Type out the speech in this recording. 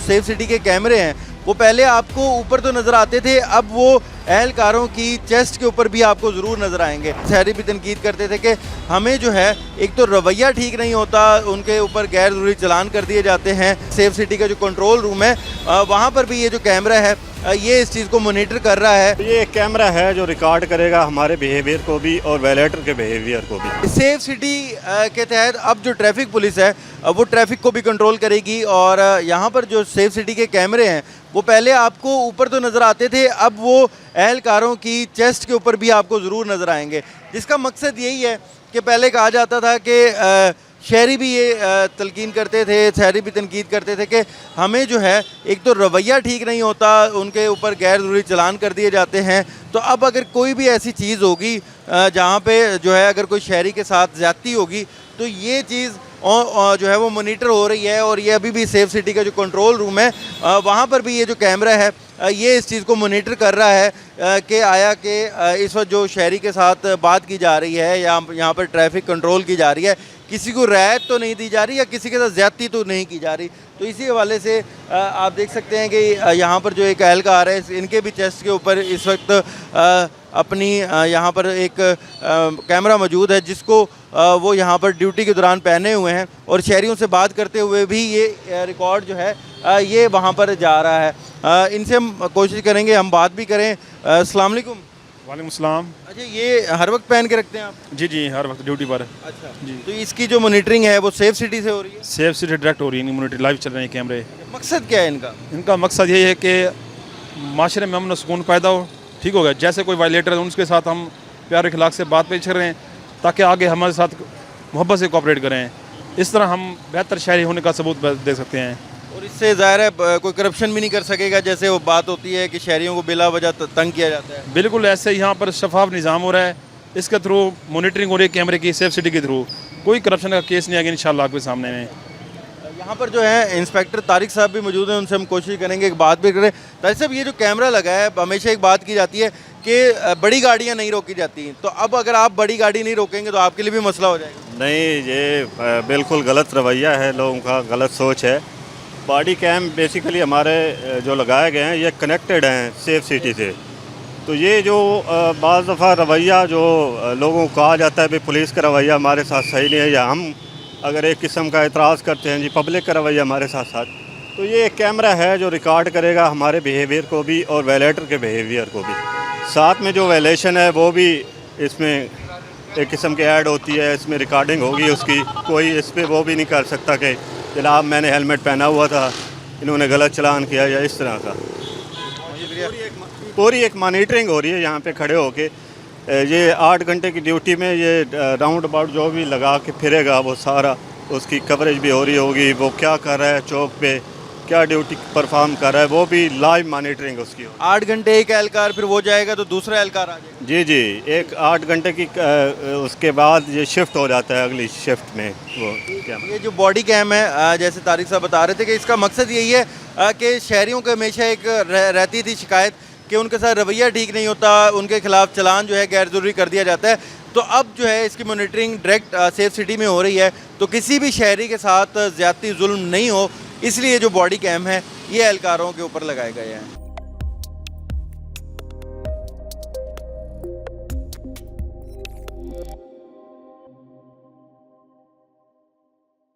Safe city के कैमरे हैं वो पहले आपको ऊपर तो नज़र आते थे, अब वो एहलकारों की चेस्ट के ऊपर भी आपको ज़रूर नज़र आएंगे। शहरी भी तनकीद करते थे कि हमें जो है एक तो रवैया ठीक नहीं होता, उनके ऊपर गैर ज़रूरी चलान कर दिए जाते हैं। सेफ सिटी का जो कंट्रोल रूम है वहाँ पर भी ये जो कैमरा है ये इस चीज़ को मोनीटर कर रहा है। ये एक कैमरा है जो रिकॉर्ड करेगा हमारे बिहेवियर को भी और वायलेटर के बिहेवियर को भी। सेफ सिटी के तहत अब जो ट्रैफिक पुलिस है वो ट्रैफिक को भी कंट्रोल करेगी और यहाँ पर जो सेफ सिटी के कैमरे हैं वो पहले आपको ऊपर तो नज़र आते थे, अब वो एहलकारों की चेस्ट के ऊपर भी आपको ज़रूर नज़र आएंगे। जिसका मकसद यही है कि पहले कहा जाता था कि शहरी भी ये तलकीन करते थे, शहरी भी तनकीद करते थे कि हमें जो है एक तो रवैया ठीक नहीं होता, उनके ऊपर गैर ज़रूरी चलान कर दिए जाते हैं। तो अब अगर कोई भी ऐसी चीज़ होगी जहाँ पे जो है अगर कोई शहरी के साथ ज़्यादती होगी तो ये चीज़ जो है वो मोनीटर हो रही है। और ये अभी भी सेफ सिटी का जो कंट्रोल रूम है वहाँ पर भी ये जो कैमरा है ये इस चीज़ को मोनीटर कर रहा है कि आया कि इस वक्त जो शहरी के साथ बात की जा रही है या यहाँ पर ट्रैफिक कंट्रोल की जा रही है, किसी को रियायत तो नहीं दी जा रही या किसी के साथ ज़्यादती तो नहीं की जा रही। तो इसी हवाले से आप देख सकते हैं कि यहाँ पर जो एक एहलकार है इनके भी चेस्ट के ऊपर इस वक्त अपनी यहाँ पर एक कैमरा मौजूद है जिसको वो यहाँ पर ड्यूटी के दौरान पहने हुए हैं और शहरियों से बात करते हुए भी ये रिकॉर्ड जो है ये वहाँ पर जा रहा है। इनसे हम कोशिश करेंगे हम बात भी करें। अस्सलाम वालेकुम। वालेकुम सलाम। अच्छा, ये हर वक्त पहन के रखते हैं आप? जी जी, हर वक्त ड्यूटी पर। अच्छा जी। तो इसकी जो मॉनिटरिंग है वो सेफ सिटी से हो रही है? सेफ सिटी डायरेक्ट हो रही है, मॉनिटर लाइव चल रहे हैं कैमरे। मकसद क्या है इनका? इनका मकसद यही है कि माशरे में अमन सुकून पैदा हो। ठीक हो गया, जैसे कोई वायलेटर है उनके साथ हम प्यार अखलाक से बात पेश कर रहे हैं ताकि आगे हमारे साथ मोहब्बत से कोऑपरेट करें। इस तरह हम बेहतर शहरी होने का सबूत दे सकते हैं। और इससे ज़ाहिर है कोई करप्शन भी नहीं कर सकेगा, जैसे वो बात होती है कि शहरियों को बिला वजह तंग किया जाता है। बिल्कुल ऐसे यहाँ पर शफाफ निज़ाम हो रहा है, इसके थ्रू मॉनिटरिंग हो रही है कैमरे की, सेफ सिटी के थ्रू। कोई करप्शन का केस नहीं आएगा इंशाल्लाह आपके सामने में। यहाँ पर जो है इंस्पेक्टर तारिक साहब भी मौजूद हैं, उनसे हम कोशिश करेंगे एक बात भी करें। तारिक साहब, ये जो कैमरा लगा है हमेशा एक बात की जाती है कि बड़ी गाड़ियाँ नहीं रोकी जाती, तो अब अगर आप बड़ी गाड़ी नहीं रोकेंगे तो आपके लिए भी मसला हो जाएगा। नहीं, ये बिल्कुल गलत रवैया है, लोगों का गलत सोच है। बॉडी कैम बेसिकली हमारे जो लगाए गए हैं ये कनेक्टेड हैं सेफ सिटी से। तो ये जो बाज़ दफ़ा रवैया जो लोगों को कहा जाता है भाई पुलिस का रवैया हमारे साथ सही नहीं है, या हम अगर एक किस्म का एतराज़ करते हैं जी पब्लिक का रवैया हमारे साथ साथ, तो ये एक कैमरा है जो रिकॉर्ड करेगा हमारे बिहेवियर को भी और वायलेटर के बिहेवियर को भी। साथ में जो वायलेशन है वो भी इसमें एक किस्म की ऐड होती है, इसमें रिकॉर्डिंग होगी उसकी। कोई इस पर वो भी नहीं कर सकता कि जनाब मैंने हेलमेट पहना हुआ था, इन्होंने गलत चलान किया या इस तरह का। पूरी एक मॉनिटरिंग हो रही है यहाँ पे खड़े होके। ये 8 घंटे की ड्यूटी में ये राउंड अबाउट जो भी लगा के फिरेगा वो सारा उसकी कवरेज भी हो रही होगी, वो क्या कर रहा है चौक पे, क्या ड्यूटी परफॉर्म कर रहा है, वो भी लाइव मॉनिटरिंग उसकी हो। 8 घंटे एक एहलकार, फिर वो जाएगा तो दूसरा एहलकार आ जाएगा? जी जी, एक 8 घंटे की उसके बाद ये शिफ्ट हो जाता है अगली शिफ्ट में। वो कैमरा, ये जो बॉडी कैम है जैसे तारिक साहब बता रहे थे कि इसका मकसद यही है कि शहरियों को हमेशा एक रहती थी शिकायत कि उनके साथ रवैया ठीक नहीं होता, उनके खिलाफ चलान जो है गैर ज़रूरी कर दिया जाता है। तो अब जो है इसकी मॉनिटरिंग डायरेक्ट सेफ सिटी में हो रही है, तो किसी भी शहरी के साथ ज़्यादती जुल्म नहीं हो, इसलिए जो बॉडी कैम है ये एहलकारों के ऊपर लगाए गए हैं।